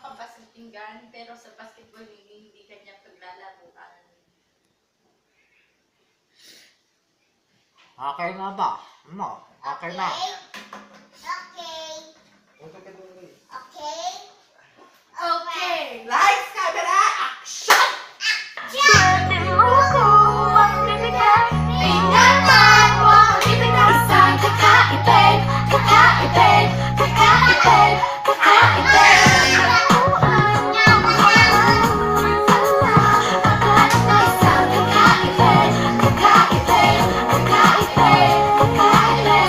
makabasketball pero sa basketball hindi kanya paglalaruan. Okay na ba? No, okay na. Okay. Okay. Okay, lights, camera, action! Swerte mo ko magbibigay. Ingatan mo ang ibigay. Isang kakaibig, kakaibig, kakaibig, kakaibig.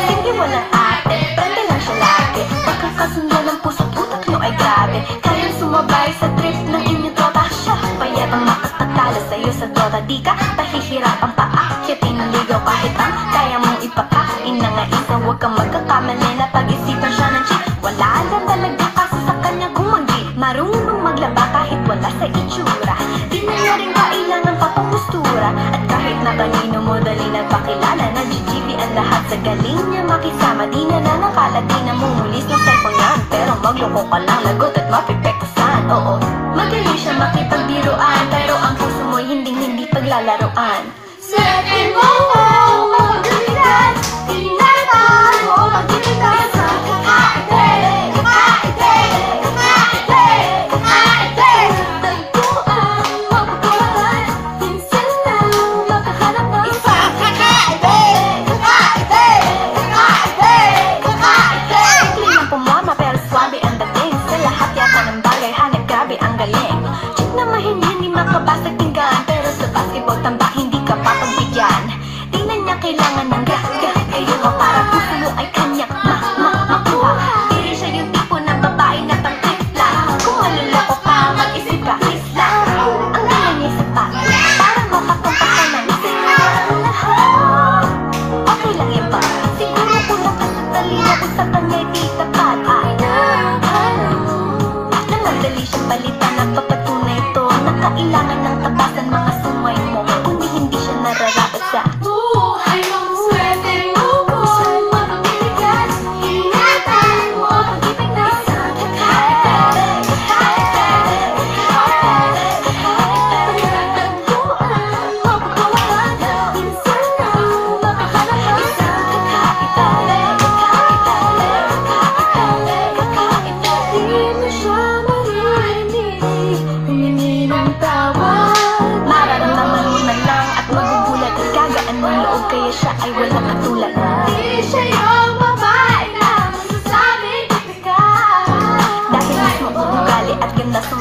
Hindi walang ate, prende lang siya lagi. Pagkakasundo ng puso't utak nyo ay grabe. Kayang sumabay sa trip ng inyong tropa. Siya payatang makapagtala sa'yo sa dota. Di ka pahihirapan pa akyatin ng ligaw kahit ang kaya mong ipakain na nga isa. Huwag kang magkakamali na pag-isipan siya ng cheat. Wala lang talaga kasi sa kanya kumanggi. Marunong maglaba kahit wala sa itsura. Di na niya rin kailangan pa pangustura. At kahit na kanino mo dali nagpakilala na GGB ang lahat sa galing niya makisama. Di na nakala, di na mumulis ng cellphone yan. Pero magloko ka lang, lagot at mapipektusan. Oo, magaling siya makipagbiruan, pero ang puso mo'y hindi paglalaroan. Swerte mo magbibigay. Ingatan mo magbibigay. Sa kakaibig, kakaibig, kakaibig, kakaibig. Tagpuan, mapagkawalan. Minsan lang makahanap ng isang kakaibig, kakaibig, kakaibig, kakaibig. Simple lang pumama pero swabe ang dating. Sa lahat yata ng bagay hanap grabe ang galing. Check na hindi makabasag tinggan, pero sa basketball tambak hindi ka papagbigyan. Tingnan niya kailangan ng kayo para puso ay kanyang makuha. Di rin siya yung tipo ng babae na pang-tripla. Kung maluloko ka, mag-isip ka, isla. Ang kaya niya sa pa, para makatumpak ka ng silang lahat. Okay lang yan ba? Siguro kulang ka sa talino kung sa kanya'y di tapat. Na madali siyang palitan at papatunay ito na kailangan ng tabasan mga sumay mo. Kundi hindi siya nararapat sa buhay mo. Swerte mo magbibigay. Ingatan mo pag-ibig na isang kakaibig, kakaibig, kakaibig, kakaibig. Tagpuan, mapagkawalan. Minsan lang makahanap ng isang kakaibig, kakaibig, kakaibig, kakaibig. Di mo siya maririnig, humingi ng tawad. Mararamdaman mo na lang at magugulat. Gagaan ng loob kaya siya ay walang katulad. Di siya yung babae na masasabing tipikal. Dahil mismo ang ugali at ganda sa